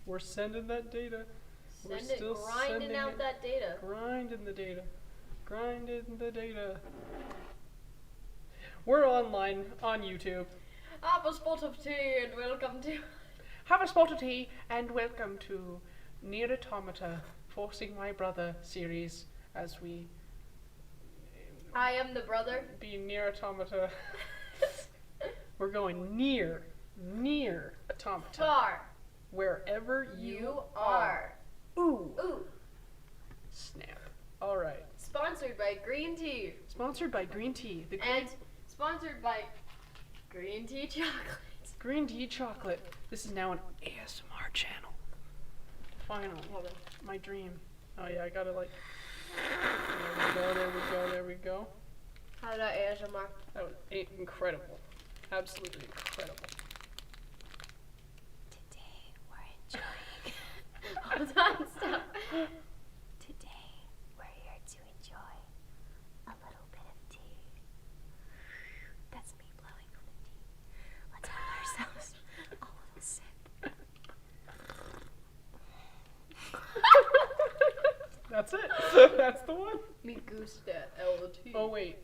We're sending that data. We're Send it, still grinding sending out it. that data. Grinding the data. Grinding the data. We're online on YouTube. Have a spot of tea and welcome to. Have a spot of tea and welcome to Nier Automata, Forcing My Brother series as we I am the brother. be Nier Automata. We're going near Automata. Farr. Wherever You are. Ooh. Ooh. Snap. Alright. Sponsored by Green Tea. Sponsored by Green Tea. The And sponsored by Green Tea Chocolate. Green Tea Chocolate. This is now an ASMR channel. Finally. My dream. Oh yeah, I gotta like... There we go. How did I ASMR? That was incredible. Absolutely incredible. Today we're enjoying. Hold on, stop. Today we're here to enjoy a little bit of tea. That's me blowing on the tea. Let's have ourselves a little sip. That's it. That's the one. Me gusta el tea. Oh wait,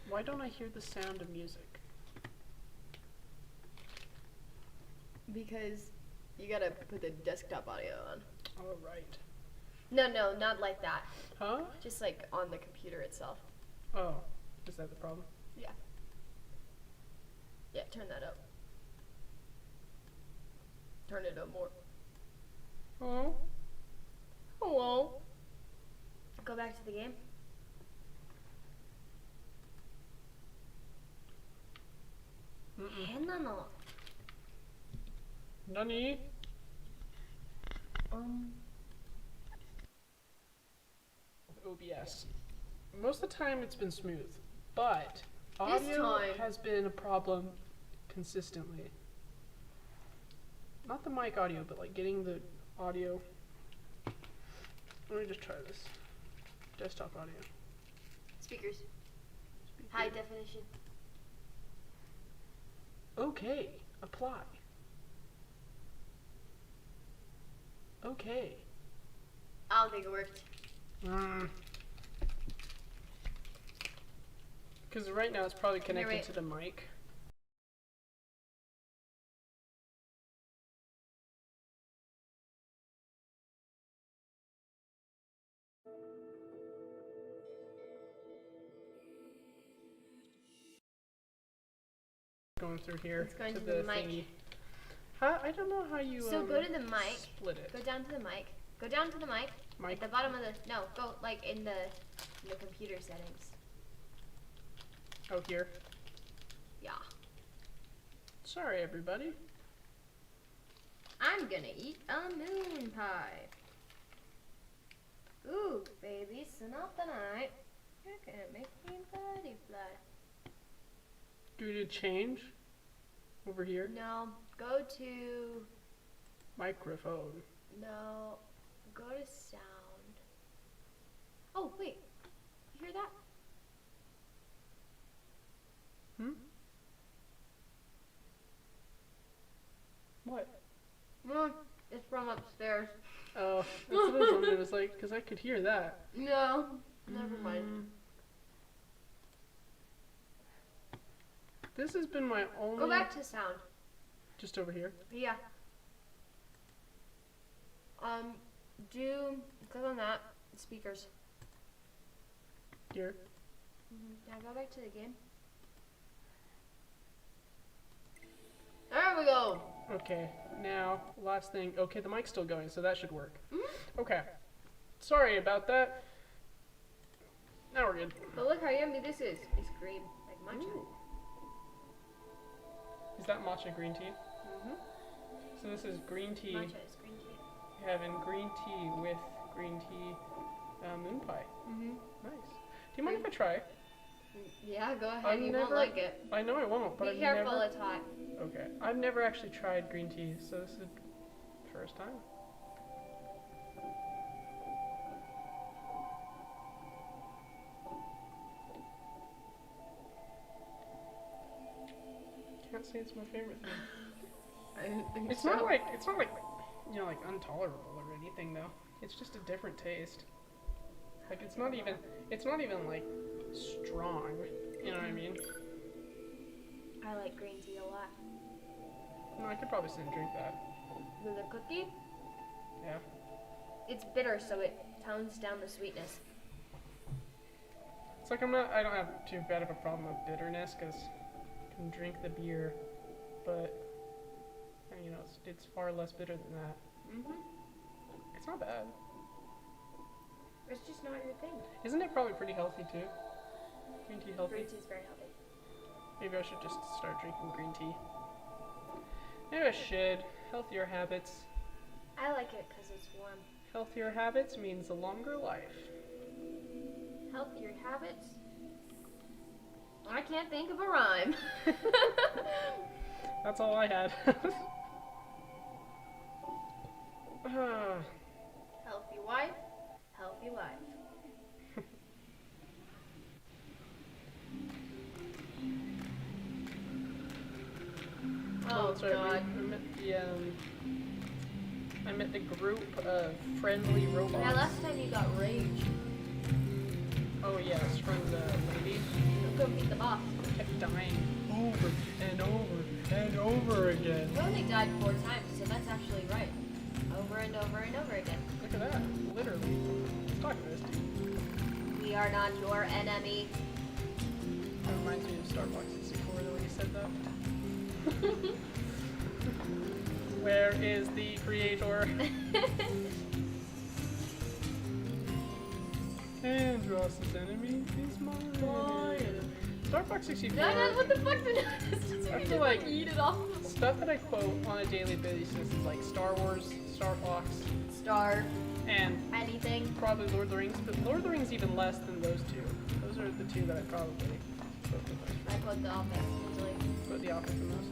why don't I hear the sound of music? Because you gotta put the desktop audio on. Alright. No, not like that. Huh? Just like on the computer itself. Oh, is that the problem? Yeah. Yeah, turn that up. Turn it up more. Oh? Hello. Go back to the game. Henna. Nani? OBS. Most of the time it's been smooth, but audio time. has been a problem consistently. Not the mic audio, but like getting the audio. Let me just try this. Desktop audio. Speakers. Speaker. High definition. Okay. Apply. Okay. I don't think it worked. Because right now it's probably connected wait. to the mic. Going through here It's going to to the the mic. thingy. How, I don't know how you So go to the mic. split it. Go down to the mic. Go down to the mic. Mic. At the bottom of the go like in the computer settings. Oh, here. Yeah. Sorry, everybody. I'm gonna eat a moon pie. Ooh, baby, not tonight. You're gonna make me butterfly. Do we do change? Over here? No, go to Microphone. no, go to sound. Oh wait, you hear that? Hmm? What? It's from upstairs. Oh, that's what I was wondering. It was like, because I could hear that. No, never mind. This has been my only... Go back to sound. Just over here. Yeah. Click on that. Speakers. Here. Now go back to the game. There we go. Okay, now, last thing. Okay, the mic's still going, so that should work. Okay. Sorry about that. Now we're good. But look how yummy this is. It's green, like matcha. Ooh. Is that matcha green tea? So this is green tea. Matcha is green tea. Having green tea with green tea moon pie. Nice. Do you mind if I try? Yeah, go ahead. I've You never- won't like it. I know I won't, but Be I've careful, never... it's hot. Okay. I've never actually tried green tea, so this is the first time. Can't say it's my favorite thing. It's not like you know, like untolerable or anything though. It's just a different taste. Like it's not even like strong. You know what I mean? I like green tea a lot. No, I could probably sit and drink that. With a cookie, Yeah. it's bitter, so it tones down the sweetness. It's like I don't have too bad of a problem with bitterness because I can drink the beer, but you know, it's far less bitter than that. Mhm. It's not bad. It's just not your thing. Isn't it probably pretty healthy too? Green tea healthy? Green tea is very healthy. Maybe I should just start drinking green tea. Maybe I should. Healthier habits. I like it because it's warm. Healthier habits means a longer life. Healthier habits? I can't think of a rhyme. That's all I had. Ah. Healthy wife, healthy life. Oh, that's right. God. I met the group of friendly robots. Yeah, last time you got rage. Oh yes, from the lady. Go beat the boss. Kept dying over and over and over again. You only died 4 times, so that's actually right. Over and over and over again. Look at that, literally. Let's talk to this dude. We are not your enemy. That reminds me of Starbucks 64, the way you said that. Where is the creator? Andross's enemy is mine. Starbucks 64. No, what the fuck did I I feel like eat it all? stuff that I quote on a daily basis is like Star Wars, Star Fox, Star, and anything. probably Lord of the Rings, but Lord of the Rings even less than those two. Those are the two that I probably quote the most. I put the office easily. Put the Office the most.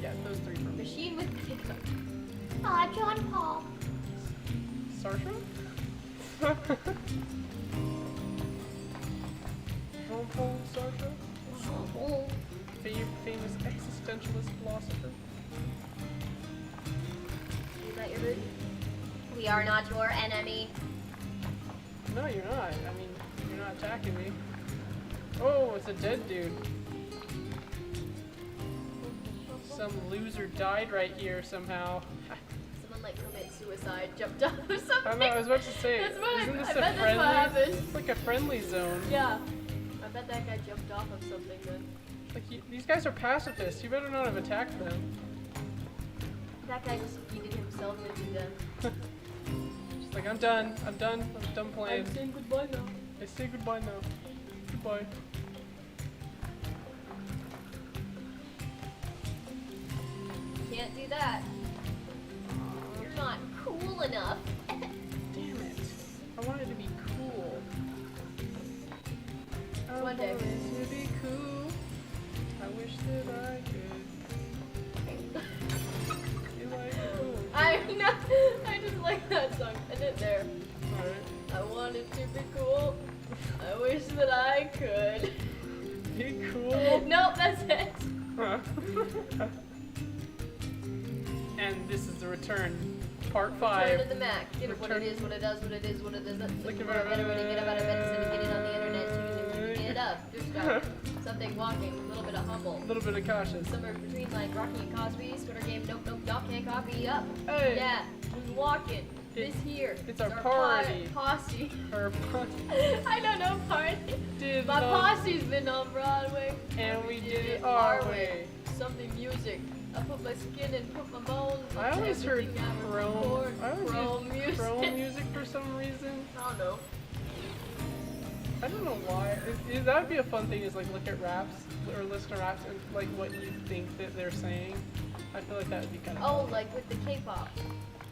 Yeah, those 3 for me. Machine with pickup. Ah, John Paul. Sartre? Jean-Paul Sartre? Oh. Famous existentialist philosopher. Is that your boot? We are not your enemy. No, you're not. I mean, you're not attacking me. Oh, it's a dead dude. Some loser died right here somehow. Someone like commit suicide, jumped off or something. I know, I was about to say, That's what isn't this I a bet that's friendly? what happened. It's like a friendly zone. Yeah. I bet that guy jumped off of something then. Like these guys are pacifists. You better not have attacked them. That guy just yeeted himself into them. Just like I'm done playing. I'm saying goodbye now. I say goodbye now. Goodbye. Can't do that. You're not cool enough. Damn it. I wanted to be cool. I One day. wanted to be cool. I wish that I could. You like cool. I know. I just like that song. End it there. Alright. I wanted to be cool. I wish that I could. Be cool. Nope, that's it. Huh. And this is the return. Part 5. Return to the Mac. Give it what it Return- is, what it does, what it is, what it doesn't. Look Look at for a better way to get about it, better syndicate it on the internet. Get it up. Do stuff. Something walking, a little bit of humble. A little bit of cautious. Somewhere between like Rocky and Cosby, Squidder Game, nope, y'all can't copy up. Hey. Yeah, who's walking? This here. It's our our party. Posse. Or I don't know party. did My love- posse's been on Broadway. And we did it our way. Something music. I put my skin and put my bones. I always heard everything I chrome. record. I always Chrome used music. chrome music for some reason. I don't know. I don't know why. That would be a fun thing. Is like look at raps or listen to raps and like what you think that they're saying. I feel like that would be kind of. Oh, like with the K-pop.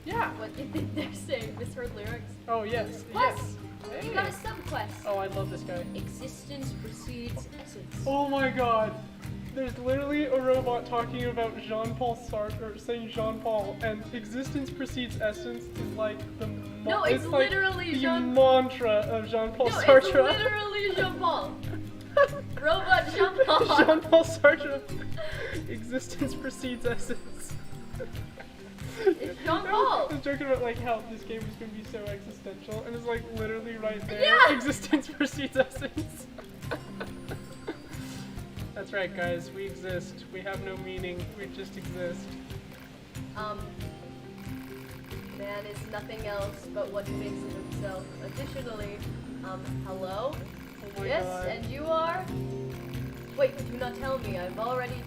Yeah. What do you think they're saying? Misheard lyrics. Oh yes. Plus, Yes. you Hey. got a sub-quest. Oh, I love this guy. Existence precedes essence. Oh my God. There's literally a robot talking about Jean-Paul Sartre, or saying Jean-Paul, and existence precedes essence is like the No, it's like literally the Jean- mantra of Jean-Paul No, Sartre. it's literally Jean-Paul. Robot Jean-Paul. Jean-Paul Sartre. Existence precedes essence. It's John I Paul. was joking about like how this game was gonna be so existential, and it's like literally right there. Yeah. Existence precedes essence. That's right, guys. We exist. We have no meaning. We just exist. Man is nothing else but what he makes of himself. Additionally, hello? Oh my Yes, god. and you are? Wait, do not tell me. I've already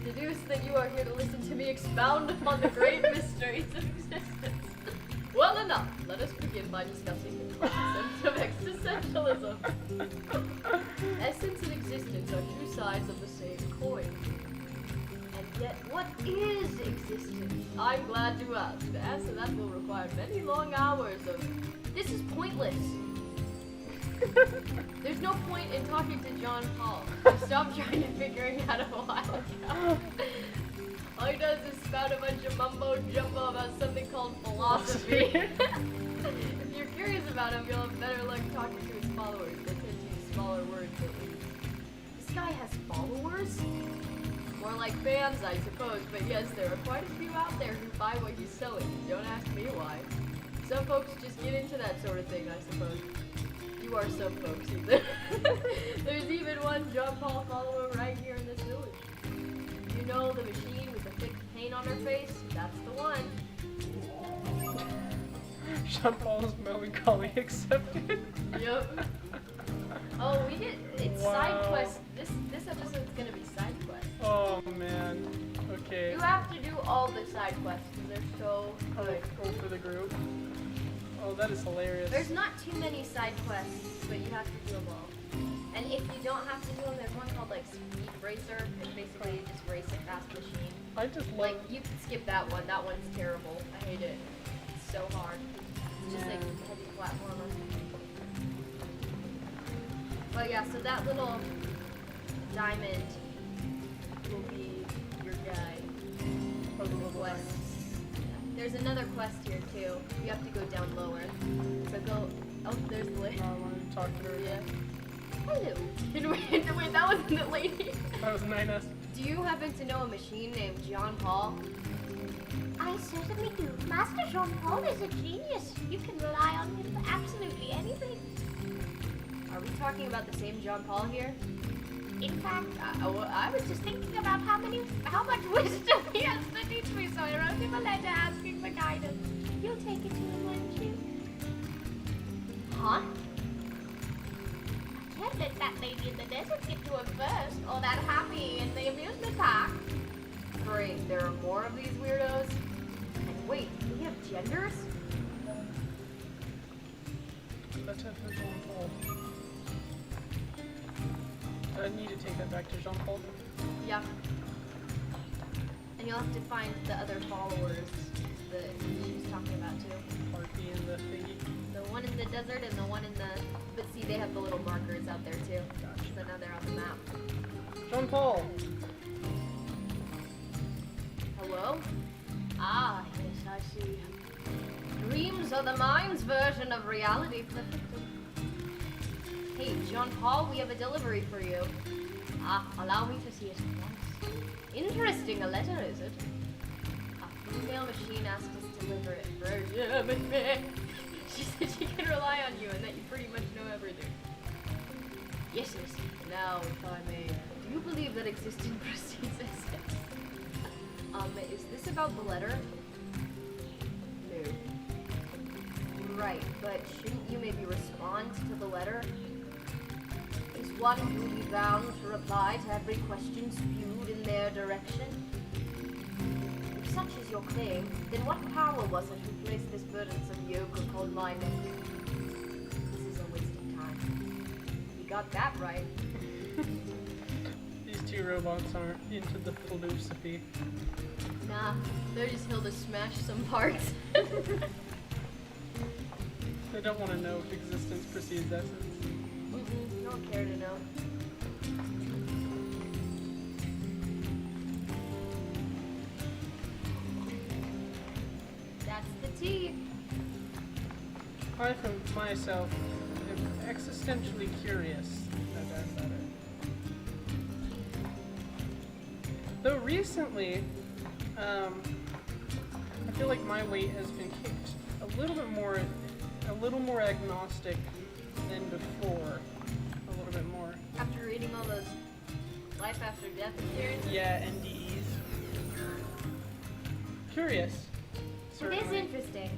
deduced that you are here to listen to me expound upon the great mysteries of existence. Well enough. Let us begin by discussing the concept of existentialism. Essence and existence are two sides of the same coin. And yet, what is existence? I'm glad you asked. To answer that will require many long hours of... This is pointless. There's no point in talking to John Paul. I stopped trying to figure it out a while ago. All he does is spout a bunch of mumbo jumbo about something called philosophy. If you're curious about him, you'll have better luck talking to his followers. They tend to use smaller words at least. This guy has followers? More like fans, I suppose, but yes, there are quite a few out there who buy what he's selling. Don't ask me why. Some folks just get into that sort of thing, I suppose. You are some folks, either. There's even one John Paul follower right here in this village. You know the machine with the thick paint on her face? That's the one. Jean Paul's melancholy accepted. Yep. Oh, we did. It's Wow. side quest. This episode's gonna be side quest. Oh man. Okay. You have to do all the side quests because they're so good. Oh, for the group. Oh, that is hilarious. There's not too many side quests, but you have to do them all. And if you don't have to do them, there's one called like Speed Racer. It's basically you just race a fast machine. I just love. Like you can skip that one. That one's terrible. I hate it. It's so hard. It's just like a heavy platformer. But yeah, so that little diamond will be your guide. Oh, the little Quests. There's another quest here too. You have to go down lower. So go. Oh, there's the lady. I wanted to talk to her. Yeah. Hello. Wait, that wasn't the lady. That was Nina. Do you happen to know a machine named John Paul? I certainly do. Master Jean Paul is a genius. You can rely on him for absolutely anything. Are we talking about the same John Paul here? In fact, I was just thinking about how much wisdom he has to teach me, so I wrote him a letter asking for guidance. You'll take it to him, won't you? Huh? I can't let that lady in the desert get to him first, or that happy in the amusement park. Great, there are more of these weirdos. And wait, we have genders? Let's have for Jean Paul. I need to take that back to Jean Paul. Yeah. And you'll have to find the other followers that she's talking about too. Party in the thingy. The one in the desert and the one in the... But see, they have the little markers out there too. Gotcha. So now they're on the map. Jean Paul. Hello? Ah, yes, I see. Dreams are the mind's version of reality. Hey, Jean Paul, we have a delivery for you. Ah, allow me to see it at once. Interesting, a letter, is it? A female machine asked us to deliver it for her. She said she can rely on you and that you pretty much know everything. Yes, yes. Now, if I may, do you believe that existence precedes essence? Is this about the letter? No. Right, but shouldn't you maybe respond to the letter? Is one duty bound to reply to every question spewed in their direction? If such is your claim, then what power was it who placed this burdensome yoke upon my neck? This is a waste of time. You got that right. These two robots aren't into the philosophy. Nah, they're just here to smash some parts. They don't want to know if existence precedes essence. Don't care to know. That's the tea. I, for myself, am existentially curious about it. Though recently, I feel like my weight has been kicked a little more agnostic than before. A little bit more. After reading all those life after death experiences? Yeah, NDEs. Curious. It is Certainly. interesting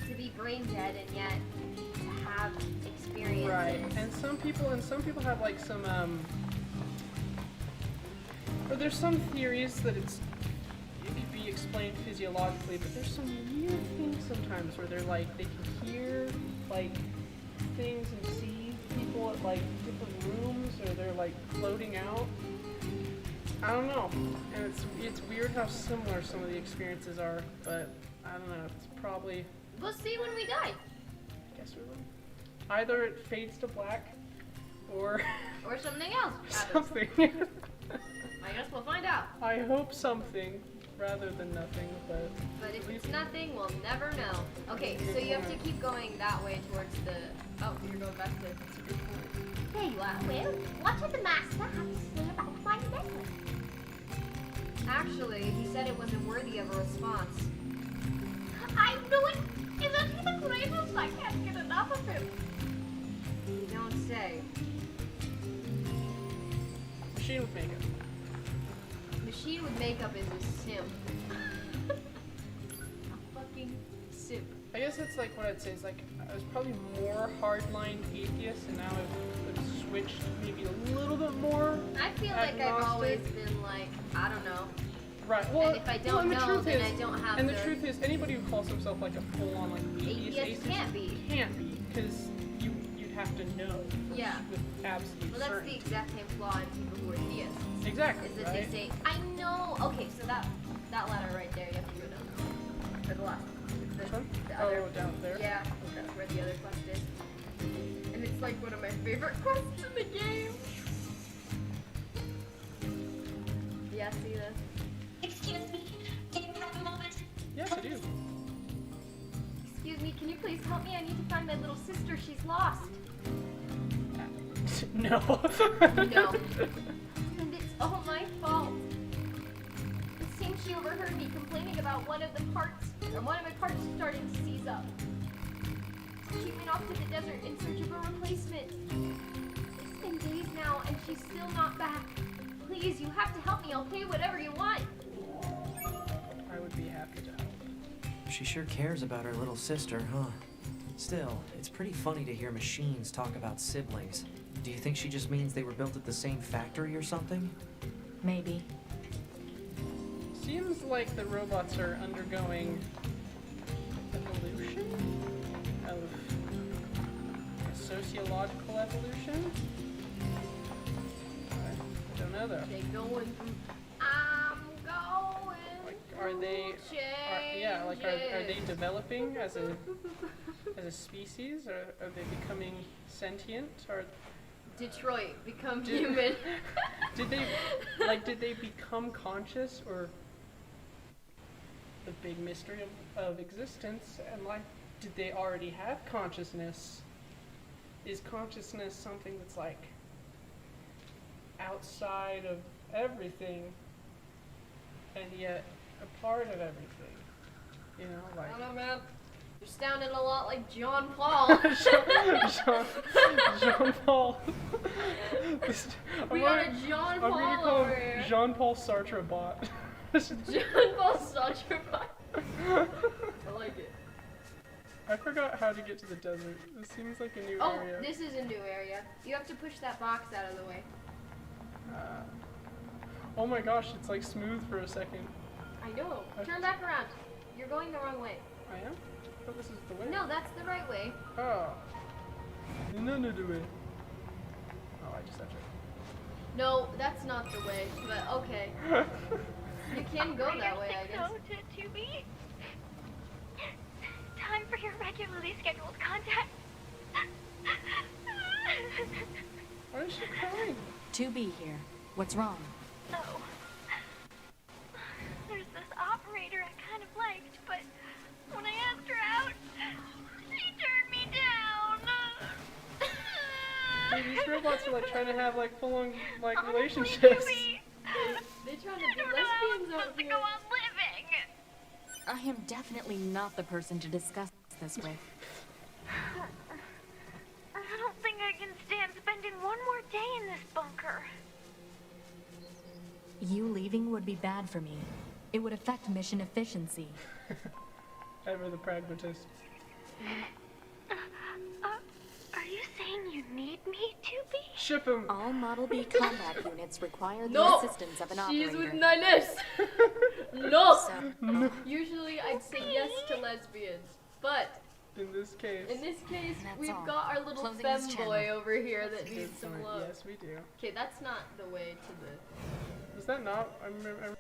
to be brain dead and yet to have experiences. Right, and some people have like some or there's some theories that it could be explained physiologically, but there's some weird things sometimes where they're like they can hear like things and see people at like different rooms, or they're like floating out. I don't know, and it's weird how similar some of the experiences are, but I don't know. It's probably. We'll see when we die. I guess we will. Either it fades to black, or Or something else. happens. something. I guess we'll find out. I hope something rather than nothing, but But if it's nothing, we'll never know. Okay, so you have to keep going that way towards the... Oh, you're going back to... that's a good point. There you are. Well, what did the master have to say about my necklace? Actually, he said it wasn't worthy of a response. I knew it! Isn't he the greatest? I can't get enough of him. You don't say. Machine with makeup. Machine with makeup is a simp. A fucking simp. I guess that's like what I'd say is like I was probably more hardline atheist, and now I've switched maybe a little bit more. I feel like I've agnostic. always been like, I don't know. Right. Well, And if I don't and the know, truth then is, I don't have And the the- truth is, anybody who calls himself like a full-on like Atheist can't be. can't be, because you'd have to know. Yeah. With absolute Well, that's the certainty. exact same flaw in people who are theists. Exactly. Is that right? they say, I know. Okay, so that ladder right there, you have to go down. Or the last. Which one? The other. Oh, down there. Yeah, Okay. where the other quest is. And it's like one of my favorite quests in the game. Yeah, see this? Excuse me, do you have a moment? Yes, I do. Excuse me, can you please help me? I need to find my little sister. She's lost. No. No. And it's all my fault. It seems she overheard me complaining about one of my parts starting to seize up. She went off to the desert in search of a replacement. It's been days now and she's still not back. Please, you have to help me. I'll pay whatever you want. I would be happy to help. She sure cares about her little sister, huh? Still, it's pretty funny to hear machines talk about siblings. Do you think she just means they were built at the same factory or something? Maybe. Seems like the robots are undergoing evolution of a sociological evolution. I don't know though. They going from I'm going. Like, are they? Are they developing as a species? Or are they becoming sentient? Or Detroit, become Did- human. did they become conscious, or the big mystery of existence and life? Did they already have consciousness? Is consciousness something that's like outside of everything and yet a part of everything? You know, I like don't know, man. You're sounding a lot like John Paul. Jean Paul. We got a John I'm gonna Paul call over him here. Jean Paul Sartre bot. John Paul Sartre. I like it. I forgot how to get to the desert. This seems like a new Oh, area. this is a new area. You have to push that box out of the way. Oh my gosh, it's like smooth for a second. I know. Turn back around. You're going the wrong way. I am? I thought this is the way. No, that's the right way. Oh. No, the way. Oh, I just have to. No, that's not the way, but okay. You can go that way, I guess. To be. Time for your regularly scheduled contact. Why is she crying? 2B here. What's wrong? So, there's this operator I kind of liked, but when I asked her out, she turned me down. Dude, these robots are like trying to have like full-on like Honestly, relationships. 2B, They trying I to be don't know how I'm lesbians out supposed to here. go on living. I am definitely not the person to discuss this with. I don't think I can stand spending one more day in this bunker. You leaving would be bad for me. It would affect mission efficiency. Ever the pragmatist. Are you saying you need me to be? Ship him. All Model B combat units require the No! assistance of an She's operator. with Niles. No! So, Usually I'd say yes to lesbians, but In this case. in this case, That's we've all. got our little Closing this femboy channel. over here that Good needs some point. love. Yes, we do. Okay, that's not the way to the... Was that not? I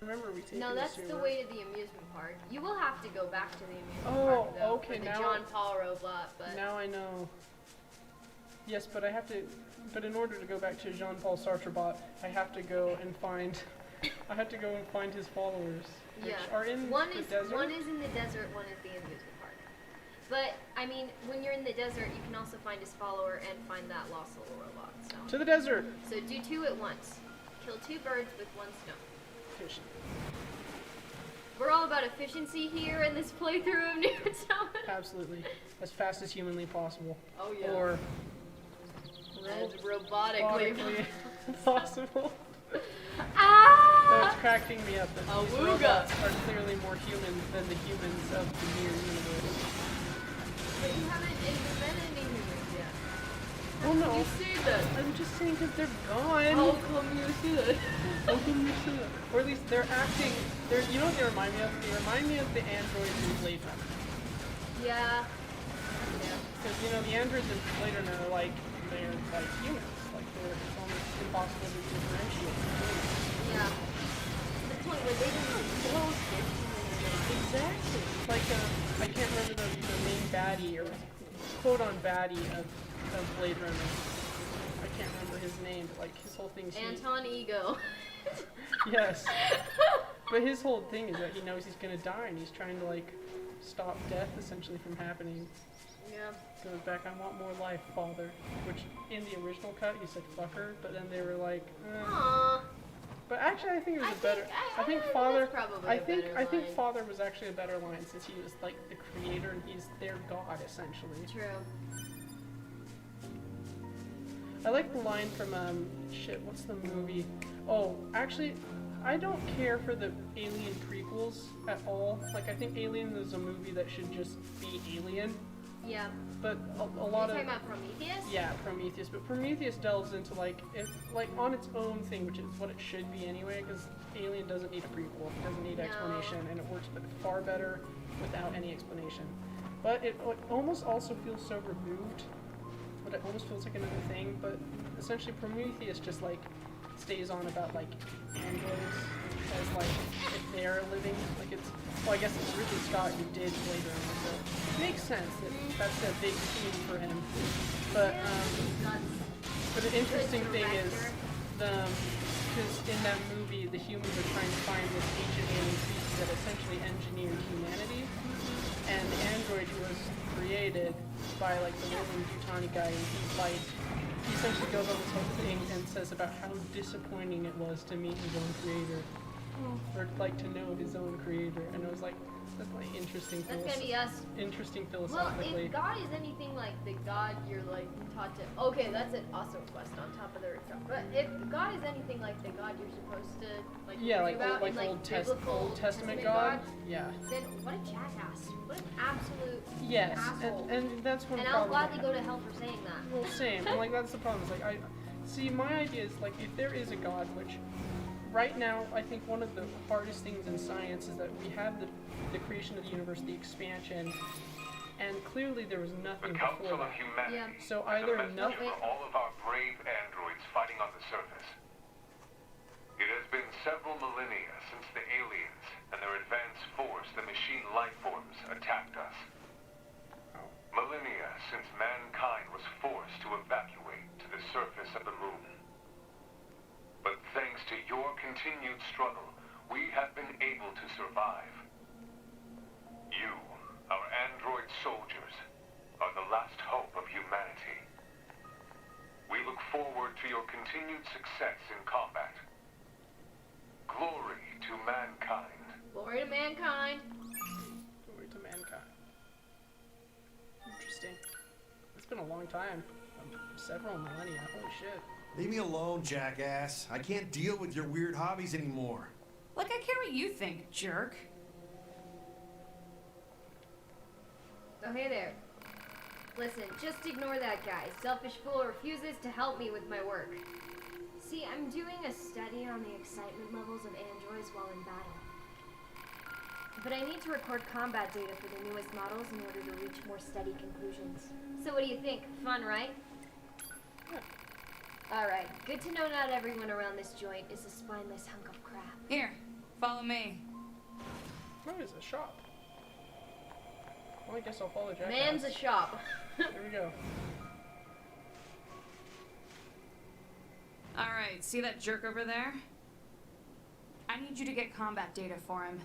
remember we taking No, that's this the sewer. way to the amusement park. You will have to go back to the amusement Oh, park, though, okay, for the now- John Paul robot, but... Now I know. Yes, but I have to. But in order to go back to Jean-Paul Sartre-bot, I have to go and find. I have to go and find his followers, which Yeah. are in One the is desert. one is in the desert, one is the amusement park. But I mean, when you're in the desert, you can also find his follower and find that lost little robot. To the desert. So do two at once. Kill two birds with one stone. Fish. We're all about efficiency here in this playthrough of Nier Automata. Absolutely, as fast as humanly possible. Oh yeah. Or as robotically. robotically possible. Ah! That's cracking me up. That these Awooga. robots are clearly more human than the humans of the Nier universe. But you haven't implemented any humans yet. Well, no. You say that. I'm just saying because they're gone. How come you say that? How come you say that? Or at least they're acting. They're. You know what they remind me of? They remind me of the androids in Blade Runner. Yeah. Yeah. Because you know the androids in Blade Runner are like they're like humans. Like it's almost impossible to differentiate. Yeah. The point where they don't know they're human. Exactly. Like I can't remember the main baddie or quote on baddie of Blade Runner. I can't remember his name, but like his whole thing's Anton Ego. Yes. But his whole thing is that he knows he's gonna die and he's trying to like stop death essentially from happening. Yeah. Goes back, I want more life, father. Which in the original cut he said fucker, but then they were like, Aww. But actually I think it was I a better think- I think that's father probably I a think better I think line. father was actually a better line since he was like the creator and he's their god essentially. True. I like the line from shit, what's the movie? Oh, actually I don't care for the Alien prequels at all. Like I think Alien is a movie that should just be Alien, Yeah. but a Are you lot talking of about Prometheus? yeah, Prometheus, but Prometheus delves into like if like on its own thing, which is what it should be anyway, because Alien doesn't need a prequel, it doesn't need No. explanation, and it works far better without any explanation. But it almost also feels so removed, but it almost feels like another thing. But essentially, Prometheus just like stays on about like androids as like if they're living, like it's well, I guess it's Ridley Scott who did Blade Runner, so it makes sense that that's a big theme for him. But but the interesting thing is because in that movie the humans are trying to find this ancient alien species that essentially engineered humanity, and the android who was created by like the Roman Butani guy, and he's like he essentially goes on this whole thing and says about how disappointing it was to meet his own creator, or like to know his own creator, and it was like that's like interesting. That's gonna be us. Interesting Well, philosophically. if God is anything like the God you're like taught to, okay, that's an awesome quest on top of the rooftop. But if God is anything like the God you're supposed to like Yeah, read like about old, in, like biblical Old Testament God. Yeah. then what a jackass! What an absolute Yes, asshole! and that's one And I'll problem. gladly go to hell for saying that. Well, same. And like that's the problem. Is like I see. My idea is like if there is a God, which right now I think one of the hardest things in science is that we have the creation of the universe, the expansion, and clearly there was nothing The before Council of that. Humanity Yeah. So has either a message nothing. for all of our brave androids fighting on the surface. It has been several millennia since the aliens and their advanced force, the machine life forms, attacked us. Millennia since mankind was forced to evacuate to the surface of the moon. But thanks to your continued struggle, we have been able to survive. You, our android soldiers, are the last hope of humanity. We look forward to your continued success in combat. Glory to mankind. Glory to mankind. long time. Several millennia. Holy shit. Leave me alone, jackass. I can't deal with your weird hobbies anymore. Like I care what you think, jerk. Oh, hey there. Listen, just ignore that guy. Selfish fool refuses to help me with my work. See, I'm doing a study on the excitement levels of androids while in battle. But I need to record combat data for the newest models in order to reach more steady conclusions. So what do you think? Fun, right? Alright, good to know not everyone around this joint is a spineless hunk of crap. Here, follow me. What is a shop? Well, I guess I'll follow Jackass. Man's a shop. Here we go. Alright, see that jerk over there? I need you to get combat data for him.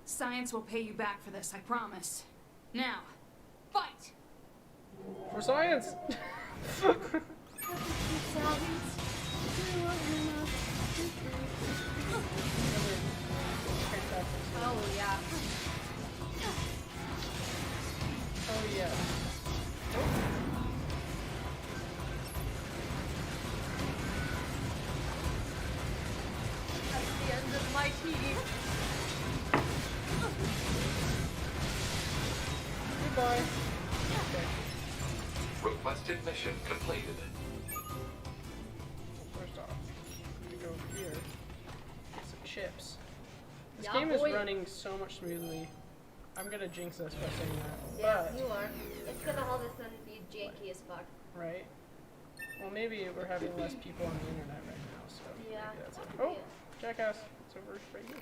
Science will pay you back for this, I promise. Now, fight! For science! Oh, yeah. Oh yeah. That's the end of my team. Goodbye. Okay. Requested mission completed. First off, we go over here. Get some chips. This Yeah, game is boy. running so much smoothly. I'm gonna jinx this by saying that. Yeah, But, you are. It's gonna all of a sudden be janky as fuck. right? Well, maybe we're having less people on the internet right now, so Yeah. maybe that's it. that could be Oh, it. Jackass. It's over right here.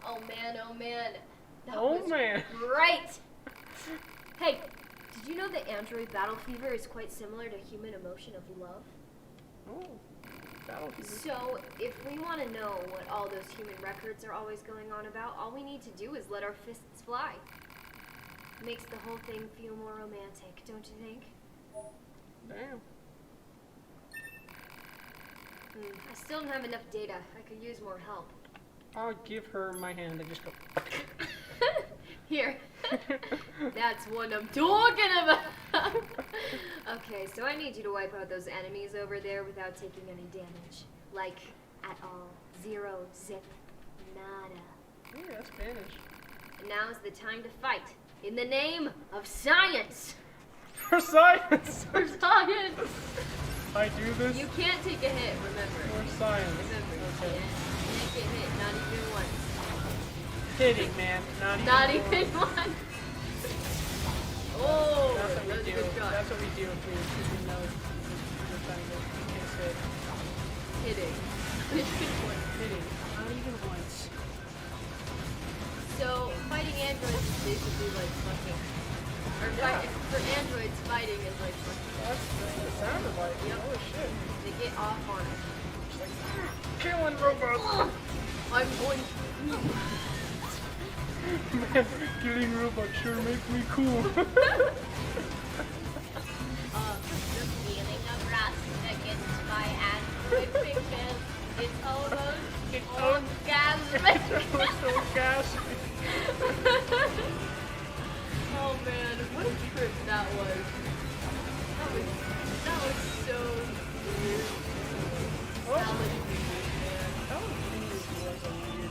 Oh man, oh man. That Oh, was man. great! Hey, did you know that android battle fever is quite similar to human emotion of love? Oh, battlefield. So, if we want to know what all those human records are always going on about, all we need to do is let our fists fly. Makes the whole thing feel more romantic, don't you think? Damn. I still don't have enough data. I could use more help. I'll give her my hand and just go. Here. That's what I'm talking about. Okay, so I need you to wipe out those enemies over there without taking any damage. Like, at all. Zero, zip, nada. Yeah, that's Spanish. And now's the time to fight. In the name of science! For science! For science! I do this You can't take a hit, remember. for science. Remember, you Okay. can't get hit, not even once. Hitting, man. Not even Not one. even once. Oh, That's that what was we a do. good shot. That's what we do if we know we're trying to get hit. Hitting. Hitting. Not even once. So, fighting androids is basically like fucking. Or for androids, fighting is like fucking. That's what it sounded like. Yep. Holy shit. They get off on it. It's like, killing robots. I'm going Man, killing robots sure makes me cool. the feeling of rust against my android fingers. It's almost orgasmic. so gas. Oh man, what a trip that was. That was so weird. Salad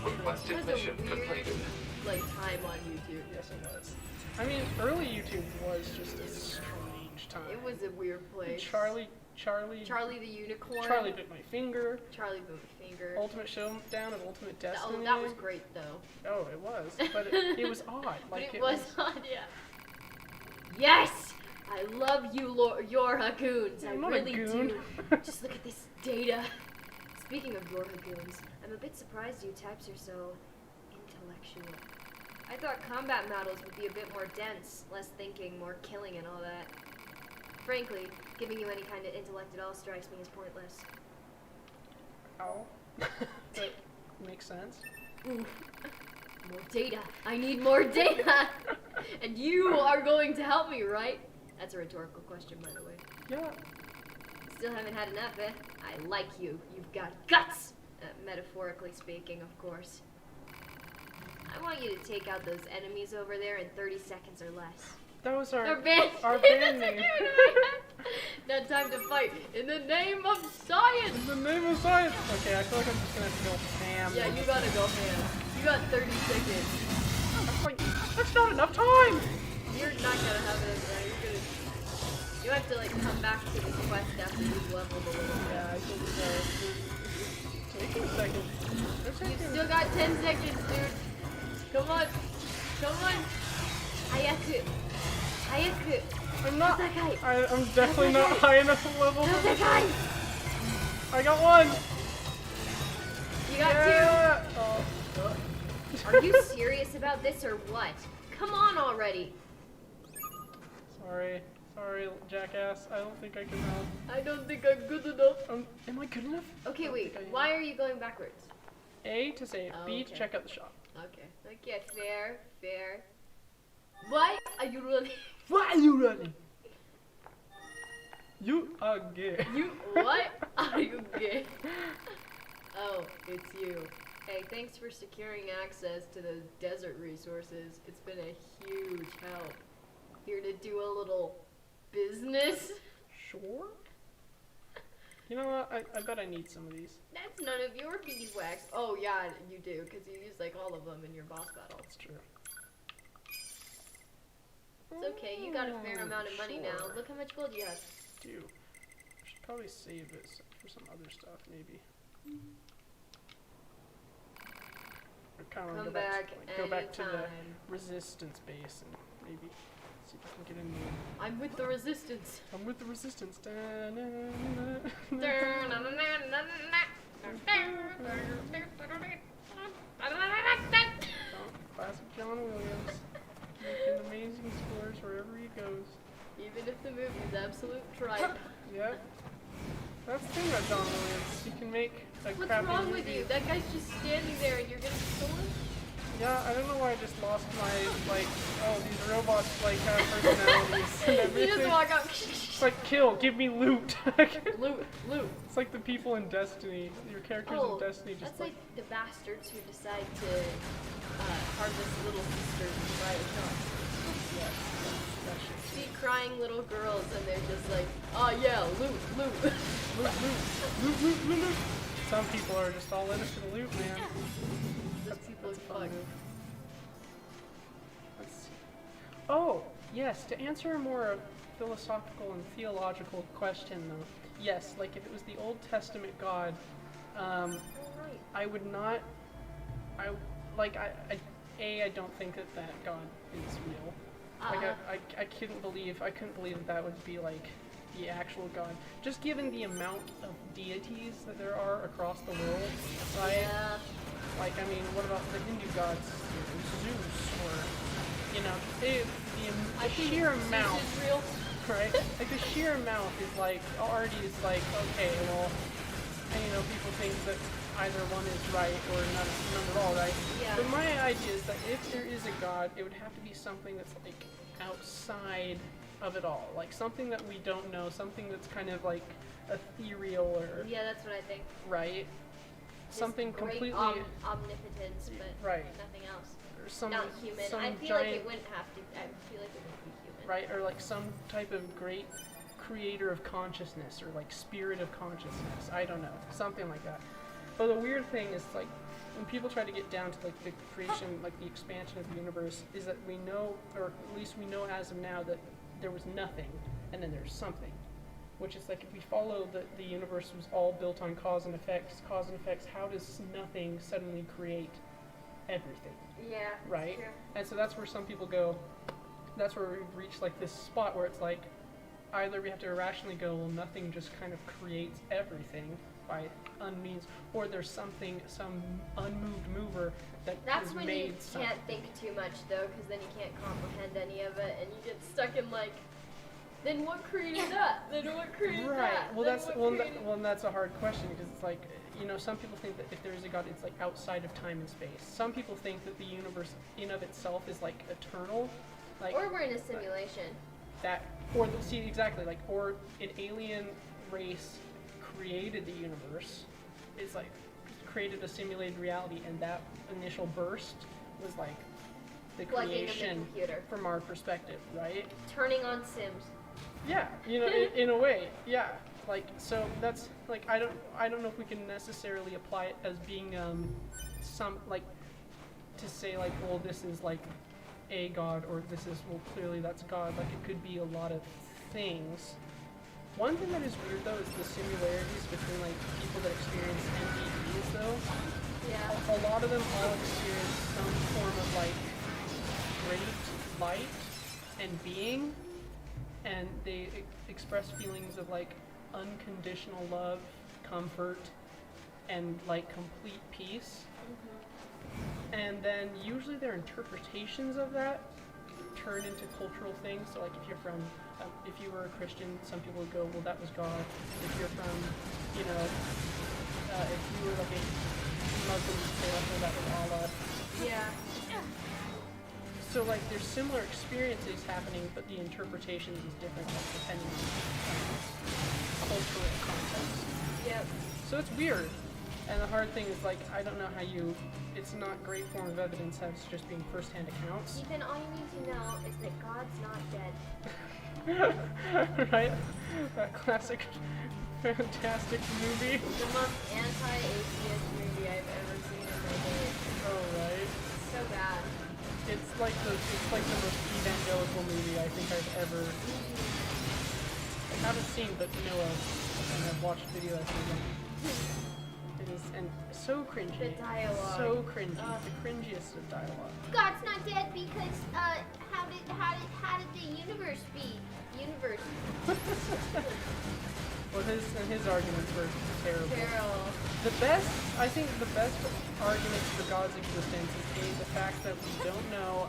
Requested That's a mission weird- completed. like time on YouTube. Yes, it was. I mean, early YouTube was just a strange time. It was a weird place. Charlie Charlie the Unicorn. Charlie bit my finger. Charlie bit my finger. Ultimate Showdown of Ultimate Destiny. Oh, that was great though. Oh, it was. But it was odd. But Like it was odd, yeah. Yes! I love you, your Hagoons. I I'm not a really goon. do. Just look at this data. Speaking of your Hagoons, I'm a bit surprised you types are so intellectual. I thought combat models would be a bit more dense, less thinking, more killing and all that. Frankly, giving you any kind of intellect at all strikes me as pointless. Ow. That makes sense. More data. I need more data! And you are going to help me, right? That's a rhetorical question, by the way. Yeah. Still haven't had enough, eh? I like you. You've got guts! Metaphorically speaking, of course. I want you to take out those enemies over there in 30 seconds or less. That was Our our band, band name. Now time to fight in the name of science. In the name of science. Okay, I feel like I'm just gonna have to go ham. Yeah, you gotta go ham. You got 30 seconds. That's not enough time. You're not gonna have it. You have to like come back to the quest after you've leveled a little. Yeah, I think so. Take a second. You've still got 10 seconds, dude. Come on. Come on. Hayaku. Hayaku. I'm not. Takai. I'm definitely not high enough level. Takai. I got one. You got Yeah. two. Are you serious about this or what? Come on already. Sorry, jackass. I don't think I can help. I don't think I'm good enough. Am I good enough? Okay, wait. Why are you going backwards? A to save. B to Okay. check out the shop. Okay. Okay, fair, fair. Why are you running? Why are you running? You are gay. You, what are you gay? Oh, it's you. Hey, thanks for securing access to the desert resources. It's been a huge help. Here to do a little business. Sure. You know what? I bet I need some of these. That's none of your beeswax. Oh yeah, you do, because you use like all of them in your boss battle. That's true. It's okay, you got a fair amount of money now. Look how much gold you have. Do. I should probably save this for some other stuff, maybe. I kind of Come go back go back to the anytime. resistance base and maybe see if I can get in there. I'm with the resistance. I'm with the resistance. Classic John Williams. Making amazing scores wherever he goes. Even if the movie's absolute tripe. Yep. That's the thing about John Williams. He can make a What's crappy wrong movie. with you? That guy's just standing there and you're getting stolen? Yeah, I don't know why I just lost my, like, oh, these robots, like, have personalities and He everything. doesn't walk out. It's like, kill, give me loot. Loot, loot. It's like the people in Destiny. Your characters in Destiny just that's like the bastards who decide to harvest little sisters and buy a shop. that shit. See crying little girls and they're just like, oh yeah, loot, loot. Loot. Some people are just all in it for the loot, man. Those people That's a fun fuck. move. Let's see. Oh, yes, to answer a more philosophical and theological question, though. Yes, like if it was the Old Testament God, I would not. I don't think that God is real. Like I couldn't believe that would be like the actual God. Just given the amount of deities that there are across the world, right? Yeah. Like, I mean, what about the Hindu gods? Zeus, or, you know, the sheer amount, Zeus is real. right? Like, the sheer amount is like, already is like, okay, well, and, you know, people think that either one is right or none at all, right? Yeah. But my idea is that if there is a God, it would have to be something that's, like, outside of it all. Like, something that we don't know, something that's kind of, like, ethereal or, Yeah, that's what I think. right? Just Something great completely omnipotence, but right. nothing else. Or some Not human. some I feel giant, like it wouldn't have to. I feel like it wouldn't be human. right, or like some type of great creator of consciousness, or like spirit of consciousness. I don't know, something like that. But the weird thing is, like, when people try to get down to like the creation, like the expansion of the universe, is that we know, or at least we know as of now, that there was nothing, and then there's something. Which is like, if we follow that the universe was all built on cause and effects, how does nothing suddenly create everything? Yeah. Right? True. And so that's where some people go, that's where we've reached like this spot where it's like, either we have to irrationally go, well, nothing just kind of creates everything by unmeans, or there's something, some unmoved mover that That's is when made you something. can't think too much, though, because then you can't comprehend any of it, and you get stuck in like, then what created that? Then what created Right. that? Well, Then that's what well, created- and that's a hard question, because it's like, you know, some people think that if there is a God, it's like outside of time and space. Some people think that the universe in of itself is like eternal, like Or we're in a simulation. that, or see exactly like, or an alien race created the universe. It's like created a simulated reality, and that initial burst was like the Plugging in the creation computer. from our perspective, right? Turning on Sims. Yeah, you know, in a way, yeah. Like, so that's like I don't know if we can necessarily apply it as being some like to say like, well, this is like a god, or this is, well, clearly that's God. Like, it could be a lot of things. One thing that is weird though is the similarities between like people that experience NDEs though. Yeah. A lot of them all experience some form of like great light and being, and they express feelings of like unconditional love, comfort, and like complete peace. And then usually their interpretations of that turn into cultural things. So like if you're from, if you were a Christian, some people would go, well, that was God. If you're from, you know, if you were like a Muslim, you'd say, oh, that was Allah. Yeah. So like there's similar experiences happening, but the interpretations is different, like, depending on cultural context. Yep. So it's weird. And the hard thing is, like, I don't know how you, it's not great form of evidence as just being first-hand accounts. Ethan, all you need to know is that God's not dead. Right? That classic, fantastic movie. The most anti-atheist movie I've ever seen in my day. Oh, right. So bad. It's like the most evangelical movie I think I've ever, I haven't seen, but know of, and I've watched video essays on it. It is, and so cringy. The dialogue. So cringy. The cringiest of dialogue. God's not dead because how did the universe be? Universe. Well, his arguments were terrible. Terrible. I think the best argument for God's existence is A, the fact that we don't know,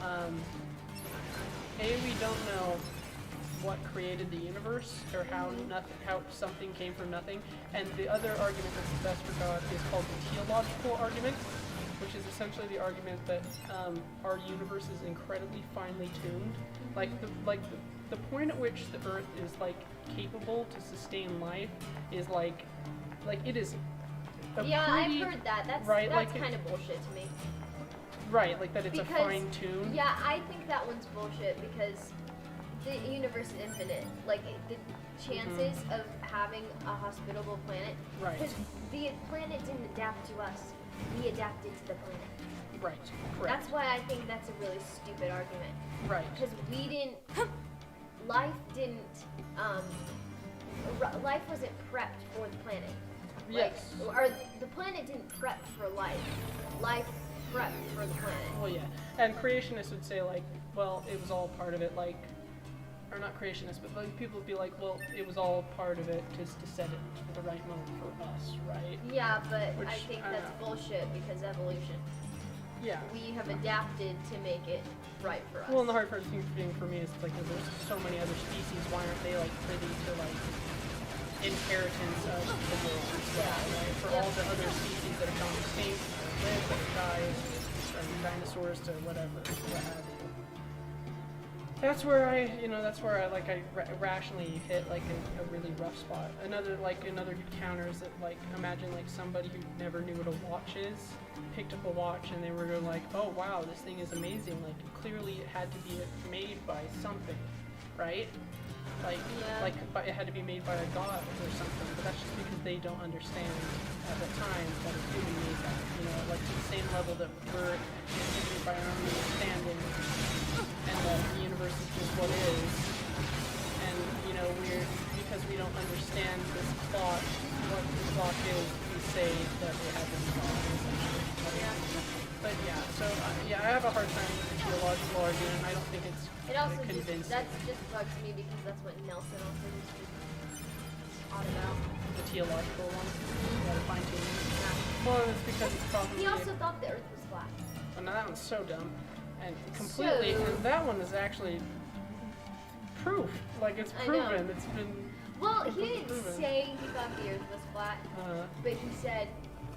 we don't know what created the universe, or how something came from nothing. And the other argument that's the best for God is called the teleological argument, which is essentially the argument that our universe is incredibly finely tuned. Like the point at which the Earth is like capable to sustain life is like it is. Yeah, I've heard that. That's right, that's like kind of bullshit to me. Right, like that it's Because, a fine tune. Yeah, I think that one's bullshit because the universe is infinite. Like the chances of having a hospitable planet, Right. because the planet didn't adapt to us, we adapted to the planet. Right. Correct. That's why I think that's a really stupid argument. Right. Because we didn't, life didn't, life wasn't prepped for the planet. Yes. Or the planet didn't prep for life. Life prepped for the planet. Well, yeah. And creationists would say like, well, it was all part of it. Like, or not creationists, but like people would be like, well, it was all part of it just to set it at the right moment for us, right? Yeah, but Which, I think I don't that's know. bullshit because evolution. Yeah. We have adapted to make it right for us. Well, and the hard part thing for me is like, there's so many other species. Why aren't they like privy to like inheritance of the world as well, right? For all the other species that have gone extinct, or lived, that have died, from dinosaurs to whatever, what have you. That's where I rationally hit like a really rough spot. Another counter is that like, imagine like somebody who never knew what a watch is, picked up a watch and they were like, oh wow, this thing is amazing. Like clearly it had to be made by something, right? But it had to be made by a god or something. But that's just because they don't understand at the time that a human made that. You know, like to the same level that we're inhibited by our own understanding, and that the universe is just what is. And you know, because we don't understand this clock, what the clock is, we say that it has a clock. But yeah, so I have a hard time with the theological argument. I don't think it's convincing. That just bugs me because that's what Nelson also used to talk about. The theological one, the fine tuning. Well, it's because it's probably. He also thought the Earth was flat. Oh, no, that one's so dumb, and completely. And that one is actually proof. Like it's proven. It's been. Well, he didn't proven. say he thought the Earth was flat, but he said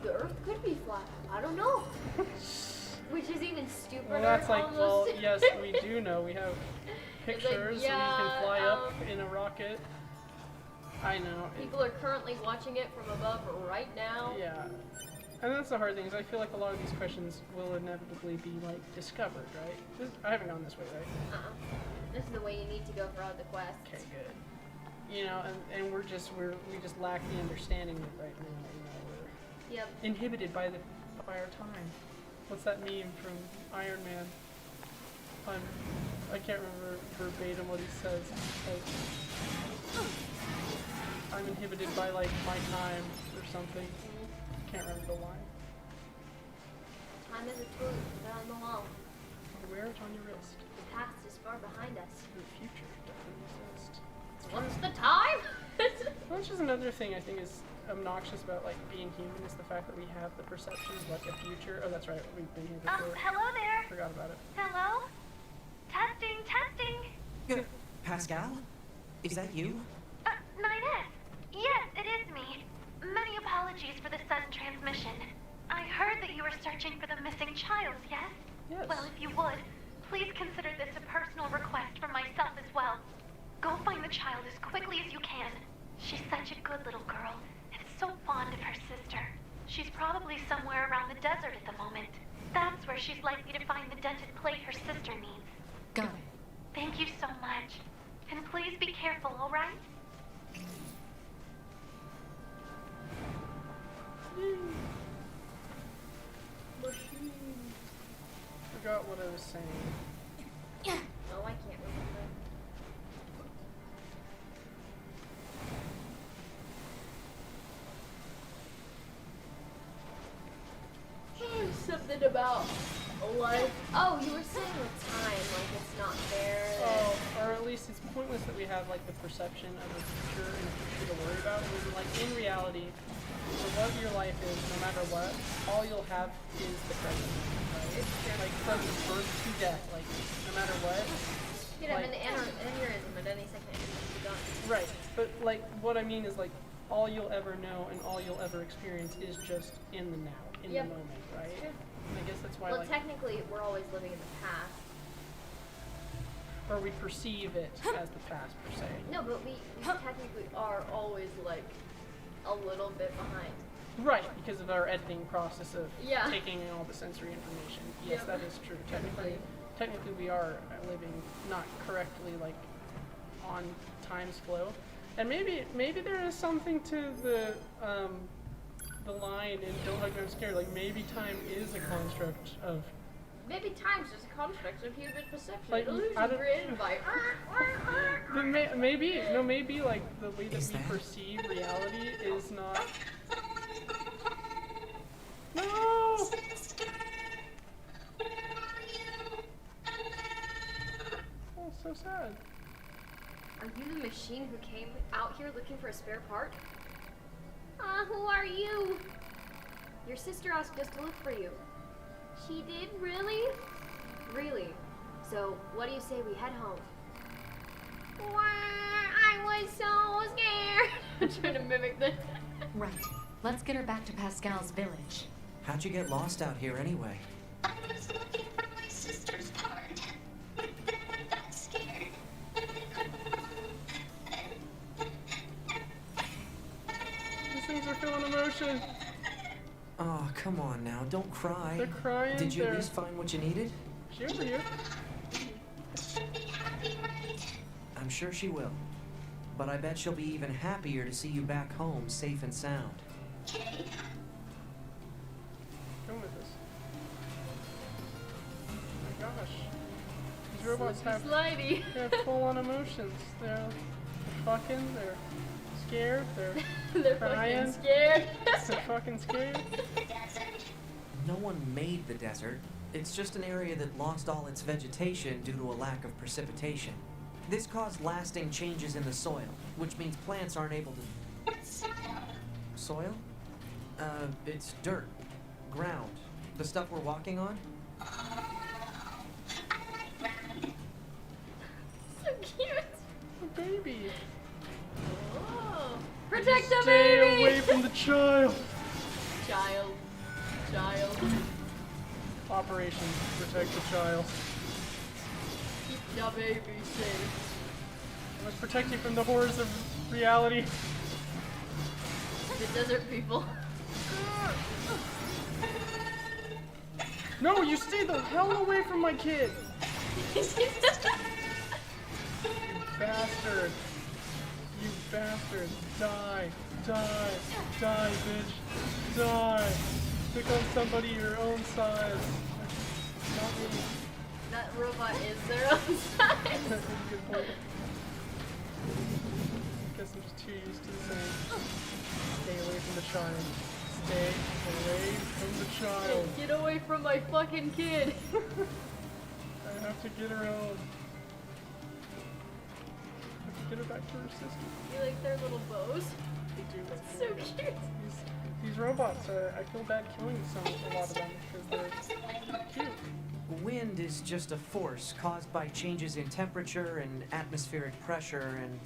the Earth could be flat. I don't know. Which is even stupider. Well, that's like, almost. well, yes, we do know. We have pictures. yeah, we can fly up in a rocket. I know. People are currently watching it from above right now. Yeah. And that's the hard thing, is I feel like a lot of these questions will inevitably be, like, discovered, right? I haven't gone this way, right? This is the way you need to go for all the quests. Okay, good. You know, and we just lack the understanding of it right now, you know, we're Yep. inhibited by our time. What's that meme from Iron Man? I can't remember verbatim what he says. Like, I'm inhibited by, like, my time or something. Can't remember the line. Time is a tool. Put it on the wall. Wear it on your wrist. The past is far behind us. The future doesn't exist. What's the time? Well, that's just another thing I think is obnoxious about, like, being human, is the fact that we have the perception of, like, a future. Oh, that's right, we've been here before. Hello there. Forgot about it. Hello? Testing. Pascal? Is that you? 9S. Yes, it is me. Many apologies for the sudden transmission. I heard that you were searching for the missing child, yes? Yes. Well, if you would, please consider this a personal request from myself as well. Go find the child as quickly as you can. She's such a good little girl, and so fond of her sister. She's probably somewhere around the desert at the moment. That's where she's likely to find the dented plate her sister needs. Got it. Thank you so much. And please be careful, alright? Machine. Forgot what I was saying. Oh, I can't remember. Something about life. Oh, you were saying with time, like it's not fair. Oh, or at least it's pointless that we have, like, the perception of a future and a future to worry about. When, like, in reality, for what your life is, no matter what, all you'll have is the present. Right? Like, from birth to death, like, no matter what. You'd have like- an aneurysm at any second and you'd be gone. Right, but, like, what I mean is, like, all you'll ever know and all you'll ever experience is just in the now, in Yep. the moment, right? Sure. I guess that's why, Well, like, technically, we're always living in the past. or we perceive it as the past, per se. No, but we technically are always like a little bit behind. Right, because of our editing process of Yeah. taking in all the sensory information. Yes, Yep. that is true. Technically we are living not correctly, like, on time's flow. And maybe there is something to the line in Don't Hug Me, I'm Scared. Like, maybe time is a construct of... Maybe time's just a construct of human perception. Like, Illusion I don't- created by. But maybe, like, the way that Is we that- perceive reality is not... No! Oh, so sad. Are you the machine who came out here looking for a spare part? Who are you? Your sister asked us to look for you. She did? Really? Really? So, what do you say we head home? I was so scared. I'm trying to mimic this. Right. Let's get her back to Pascal's village. How'd you get lost out here anyway? I was looking for my sister's part. But then I got scared. These things are feeling emotion. Oh, come on now, don't cry. They're crying. Did you at they're... least find what you needed? She over here. She'll be happy, right? I'm sure she will. But I bet she'll be even happier to see you back home, safe and sound. Okay. Come with us. Oh my gosh. These robots have Slidey. they have full-on emotions. They're fucking, they're scared, they're They're crying. fucking scared. They're fucking scared. The desert. No one made the desert. It's just an area that lost all its vegetation due to a lack of precipitation. This caused lasting changes in the soil, which means plants aren't able to... What's soil? Soil? It's dirt. Ground. The stuff we're walking on? Oh, I like ground. So cute. A baby. Oh. Protect the Stay baby. away from the child. Child. Operation Protect the Child. Keep the baby safe. I must protect you from the horrors of reality. The desert people. No, you stay the hell away from my kid! You bastard! You bastard! Die! Die! Die, bitch! Die! Pick on somebody your own size. Not me. That robot is their own size. That's a good point. Guess I'm just too used to the same. Stay away from the child. Stay away from the child. Get away from my fucking kid. I have to get her home. I have to get her back to her sister. You like their little bows? They do. That's so cute. These robots are, I feel bad killing a lot of them because they're cute. Wind is just a force caused by changes in temperature and atmospheric pressure and...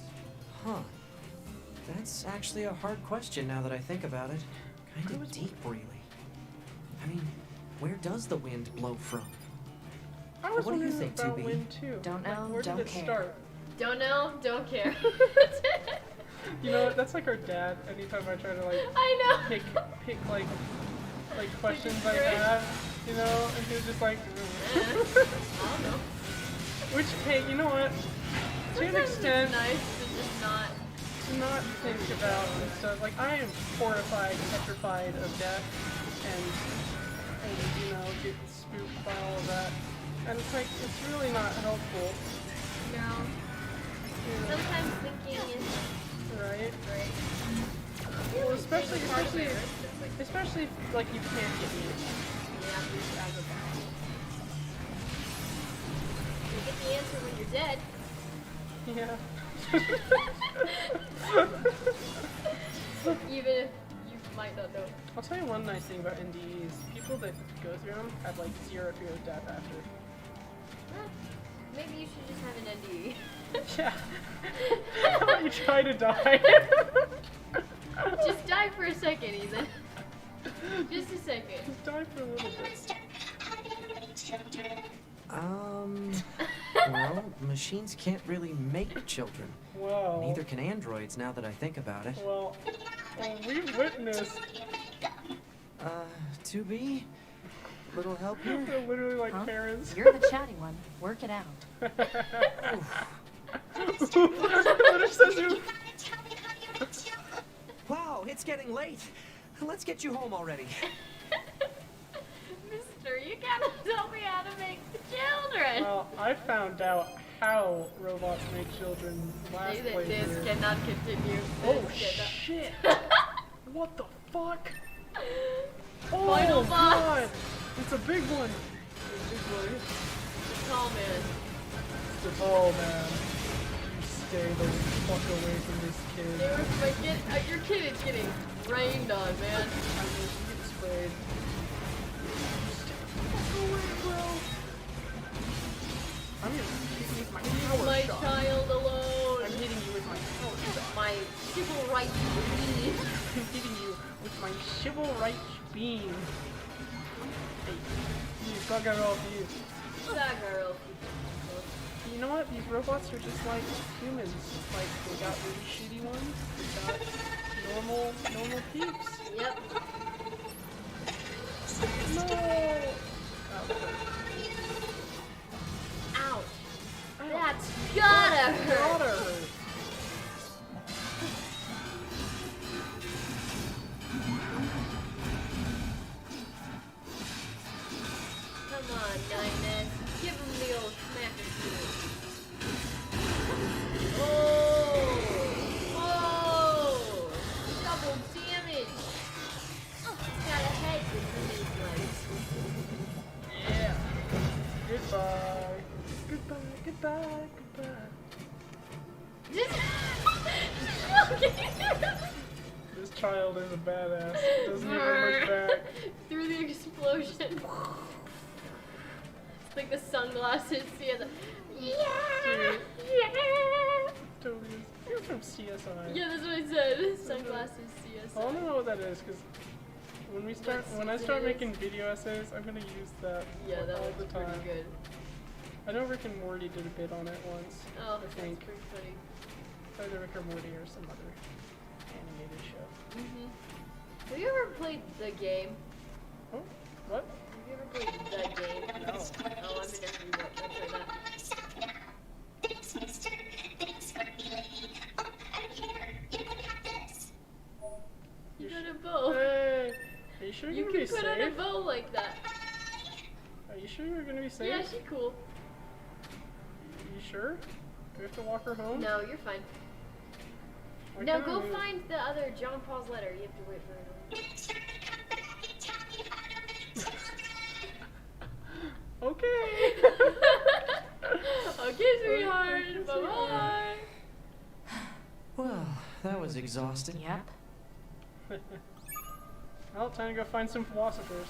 Huh. That's actually a hard question now that I think about it. Kind of deep, really. I mean, where does the wind blow from? I was What do you wondering think, about 2B? wind too. Don't know, Where don't did it care. start? Don't know, don't care. You know what? That's like our dad. Anytime I try to like I know. pick like questions I have, you know, and he's just like. I don't know. Which, hey, you know what? To an Sometimes extent, it's nice to just not. to not think about and stuff. Like I am horrified, petrified of death, and you know, get spooked by all of that. And it's like it's really not helpful. No. You know, Sometimes thinking is right? right. Well, especially Part of it, especially if, like you can't get me. yeah, as a ball. You get the answer when you're dead. Yeah. Even if you might not know. I'll tell you one nice thing about NDEs. People that go through them have like zero fear of death after. Maybe you should just have an NDE. Yeah. How about you try to die? Just die for a second, Ethan. Just a second. Just die for a little bit. Well, machines can't really make children. Wow. Neither can androids now that I think about it. Well, we witnessed. 2B? Little help here? They're literally like Huh? parents. You're the chatty one. Work it out. What is this? Wow, it's getting late. Let's get you home already. Mister, you gotta tell me how to make the children. Well, I found out how robots make children last This playthrough. cannot continue. Oh This cannot- shit! What the fuck? Oh Final boss. god! It's a big one! It's a big one. The tall man. It's the tall man. You stay the fuck away from this kid. Hey, where's my kid? Your kid is getting rained on, man. I mean, you get sprayed. Stay the fuck away, bro! I'm gonna hit you with my Leave power my shot. child alone. I'm hitting you with my power shot. My civil rights beam. I'm hitting you with my civil rights beam. Hey, you bugger off you. That girl. You know what? These robots are just like humans. Like, they got really shitty ones. They got normal peeps. Yep. No! Ouch. That's gotta hurt. Gotta hurt. Come on, Dinah. Give him the old smack and shoot. Oh! Oh! Double damage. Got a head between his legs. Yeah. Goodbye. Goodbye, goodbye, goodbye. This child is a badass. Doesn't even look back. Through the explosion. It's like the sunglasses. He has a, yeah! Yeah! Totally is. You're from CSI. Yeah, that's what I said. Sunglasses, I want to CSI. know what that is, because when I start making video essays, I'm gonna use that Yeah, that all was the time. pretty good. I know Rick and Morty did a bit on it once. Oh, I that's think pretty funny. either Rick or Morty or some other animated show. Have you ever played the game? Oh, what? you ever played the game? No. Oh, I'm gonna rewatch that. Thanks, mister. Thanks for playing. Oh, I'm here. You can have this. You got a bow. Hey, are you sure You you're gonna can be put on a safe? bow like that. Are you sure you're gonna be safe? Yeah, she's cool. You sure? Do we have to walk her home? No, you're fine. Why No, can't I go move? find the other John Paul's letter. You have to wait for it. Okay. Okay, sweetheart. Bye bye. Well, that was exhausting. Yep. Well, time to go find some philosophers.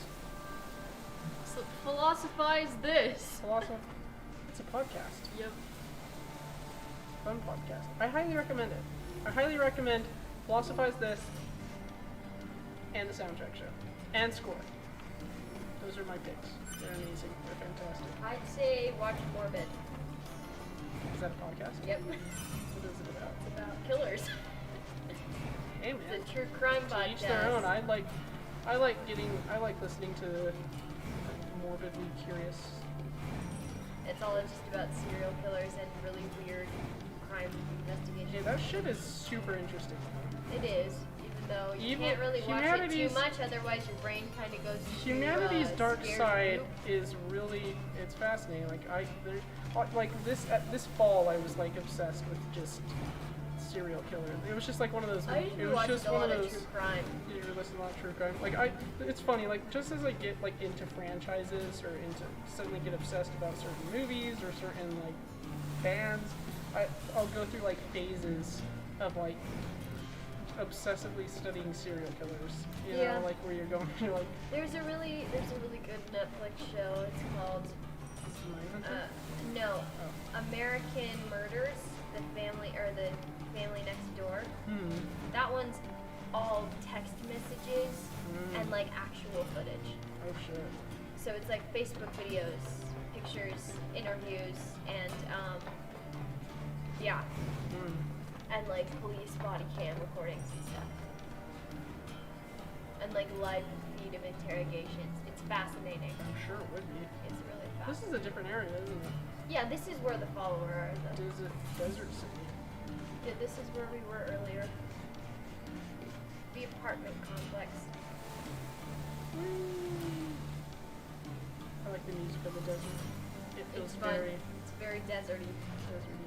So philosophize this. It's a podcast. Yep. Fun podcast. I highly recommend it. I highly recommend Philosophize This and the soundtrack show. And Score. Those are my picks. They're amazing. They're fantastic. I'd say watch Morbid. Is that a podcast? Yep. What is it about? It's about killers. Hey man. It's a true crime To podcast. each their own. I like listening to morbidly curious. It's all just about serial killers and really weird crime Hey, investigations. that shit is super interesting. It is, even though you Evil- can't really watch it too humanity's- much, otherwise your brain kind of goes to Humanity's dark scary side group. is really, it's fascinating. This fall I was like obsessed with just serial killers. It was just like one of those. I used It to was watch just a one lot of of those. true crime. You listen to a lot of true crime. It's funny. Like just as I get like into franchises or suddenly get obsessed about certain movies or certain like bands, I'll go through like phases of like obsessively studying serial killers. You Yeah. know, like where you're going, you're like, There's a really good Netflix show. It's called Mindhunter? no, Oh. American Murders. The family next door. That one's all text messages and like actual footage. Oh shit. So it's like Facebook videos, pictures, interviews, and yeah, and like police body cam recordings and stuff, and like live feed of interrogations. It's fascinating. I'm sure it would be. It's really This fascinating. is a different area, isn't it? Yeah, this is where the follower are. Desert City. Yeah, this is where we were earlier. The apartment complex. I like the music of the desert. It feels It's fun. very It's very deserty. deserty.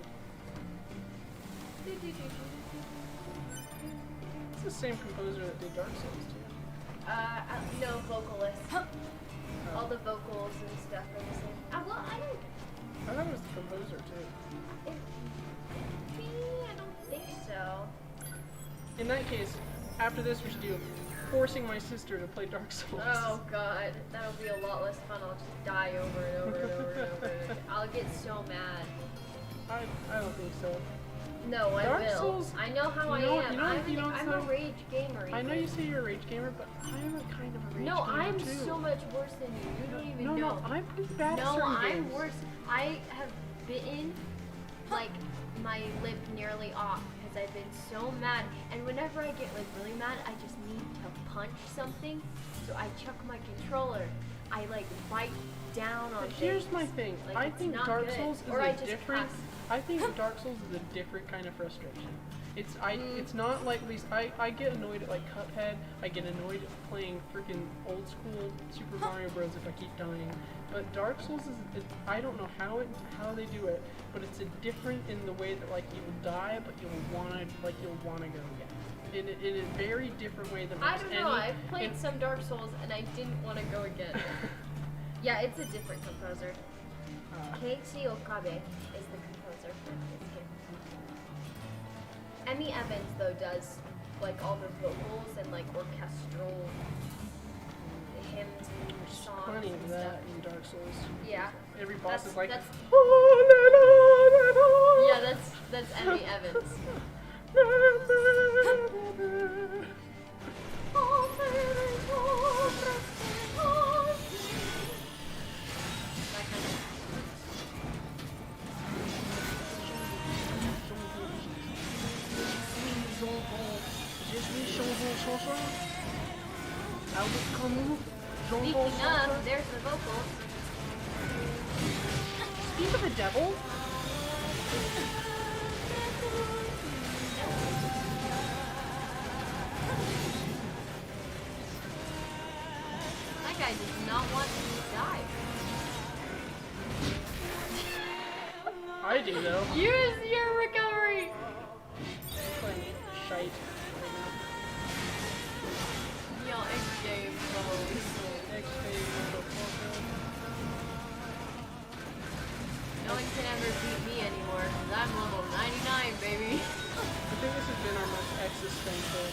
It's the same composer that did Dark Souls too. No vocalist. All the vocals and stuff are the same. Well, I don't. I thought it was the composer too. I don't think so. In that case, after this we should do forcing my sister to play Dark Souls. Oh god, that'll be a lot less fun. I'll just die over and over and over and over. And I'll get so mad. I don't think so. No, I Dark will. Souls- I know how you know- I am. you know- I'm, you know I'm a something? rage gamer. I know even. you say you're a rage gamer, but I'm a kind of a rage No, gamer I'm too. so much worse than you. You don't even No, know. I'm pretty bad at No, certain I'm games. worse. I have bitten like my lip nearly off because I've been so mad. And whenever I get like really mad, I just need to punch something. So I chuck my controller. I like bite down on But here's things. my thing. Like, I it's think not Dark good. Souls is Or I a just different. cuss. I think Dark Souls is a different kind of frustration. It's not like at least I get annoyed at like Cuphead. I get annoyed at playing freaking old school Super Mario Bros. If I keep dying. But Dark Souls is I don't know how they do it, but it's a different in the way that like you'll die, but you'll wanna go again. In a very different way than I almost don't know. any. I've played some Dark Souls and I didn't want to go again. Yeah, it's a different composer. Keiichi Okabe is the composer for this game. Emmy Evans though does like all the vocals and like orchestral hymns and There's songs plenty and of stuff. that in Dark Souls. Yeah. Every boss is like. that's Yeah, yeah, that's Emmy Evans. That kind of Je suis chanson. Albert Camus. Jean Paul Speaking of, soundtrack. there's the vocals. Speak of the devil. That guy does not want to die. I do though. Use your recovery! Playing shite. Yo, XJ, Next phase, motherfucker. no one can ever beat me anymore, because I'm level 99, baby. I think this has been our most existential.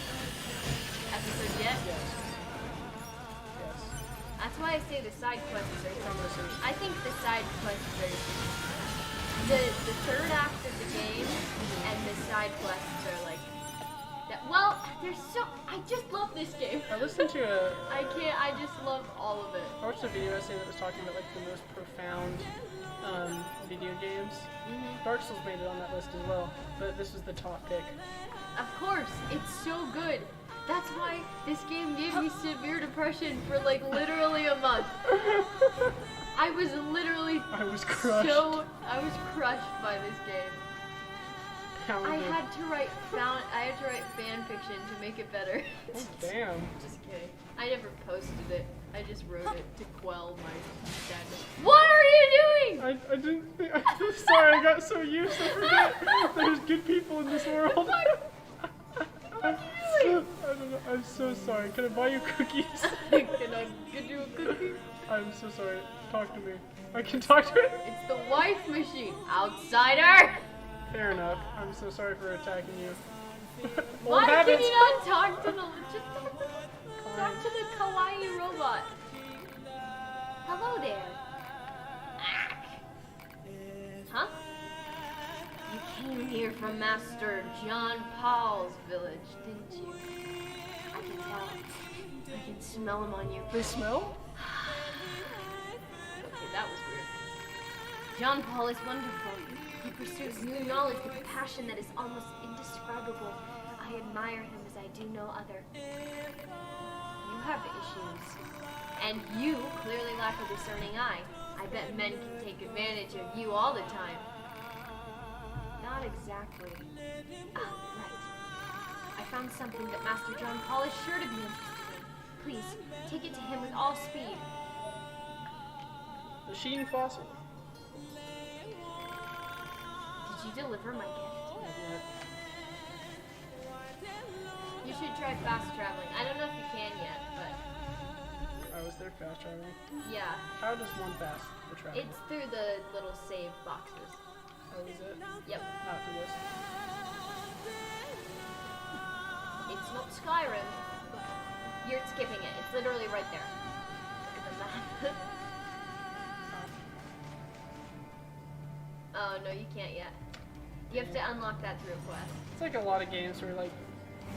Episode yet? Yes. Yes. That's why I say the side quests are so Conversation. I think the side quests are the third act of the game and the side quests are like that. Well, there's so I just love this game. I listened to a. I just love all of it. I watched a video essay that was talking about like the most profound video games. Dark Souls made it on that list as well, but this was the top pick. Of course, it's so good. That's why this game gave me severe depression for like literally a month. I was literally I was crushed. I was crushed by this game. How I good. had to write fan fiction to make it better. Oh, damn. Just kidding. I never posted it. I just wrote it to quell my sadness. What are you doing? I didn't think. I'm sorry, I got so used to forget there's good people in this world. I don't know. I'm so sorry. Can I buy you cookies? Can I get you a cookie? I'm so sorry. Talk to me. I can talk to it. It's the wife machine, outsider. Fair enough. I'm so sorry for attacking you. Why Old can habits. you not talk to the talk to the kawaii robot? Hello there. Huh? You came here from Master John Paul's village, didn't you? I can tell. I can smell him on you. They smell? Okay, that was weird. John Paul is wonderful. He pursues new knowledge with a passion that is almost indescribable. I admire him as I do no other. You have issues. And you clearly lack a discerning eye. I bet men can take advantage of you all the time. Not exactly. Ah, right. I found something that Master John Paul is sure to be interested in. Please, take it to him with all speed. Machine fossil. Did you deliver my gift? You should try fast traveling. I don't know if you can yet, but I was there fast traveling. yeah. How does one fast the travel? It's through the little save boxes. Oh, is it? Yep. Not for this. It's not Skyrim. You're skipping it. It's literally right there. Look at the map. Oh, no, you can't yet. You have to unlock that through a quest. It's like a lot of games where like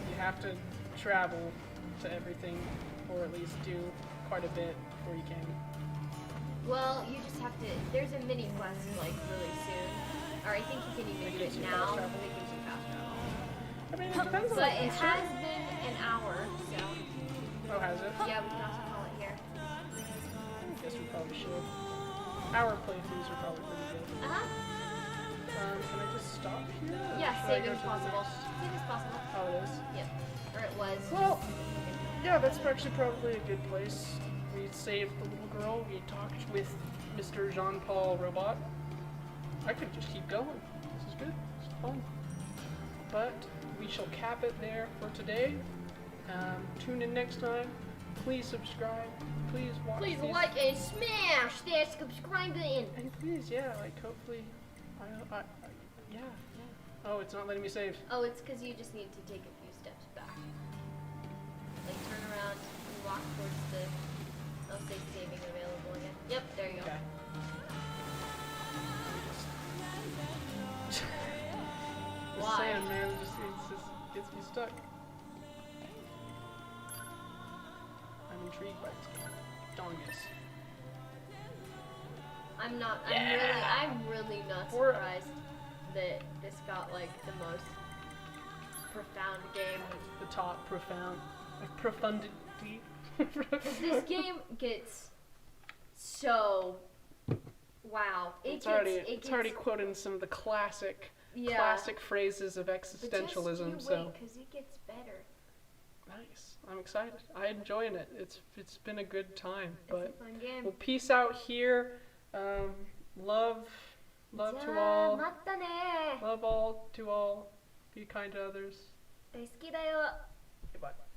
you have to travel to everything, or at least do quite a bit before you can. Well, you just have to. There's a mini quest like really soon, or I think you can even do gives it you now. fast travel? It gives you fast travel. I mean, it depends on But the it feature. has been an hour, so Oh, has it? yeah, we can also call it here. Guess we probably should. Our playthroughs are probably pretty good. Can I just stop here? or Yeah, should I save go as to the possible. next? Save as possible. Oh, it is. Yep. Or it was. Well, yeah, that's actually probably a good place. We saved the little girl. We talked with Mr. Jean Paul Robot. I could just keep going. This is good. It's fun. But we shall cap it there for today. Tune in next time. Please subscribe. Please watch. Please these. like and smash that subscribe button. And please, yeah, like hopefully, yeah. Oh, it's not letting me save. Oh, it's because you just need to take a few steps back. Like turn around and walk towards the. I'll say saving available again. Yep, there you go. Okay. Just Why? saying, man, it just gets me stuck. I'm intrigued by this game. Dongus. I'm really not Or- surprised that this got like the most profound game. The top profound profundity. Because this game gets so wow. It's already quoting some of the classic phrases of existentialism. But just you so wait, because it gets better. nice. I'm excited. I'm enjoying it. It's been a good time. But It's a fun game. well, peace out here. Love to all. またね Love all to all. Be kind to others. 大好きだよ Goodbye.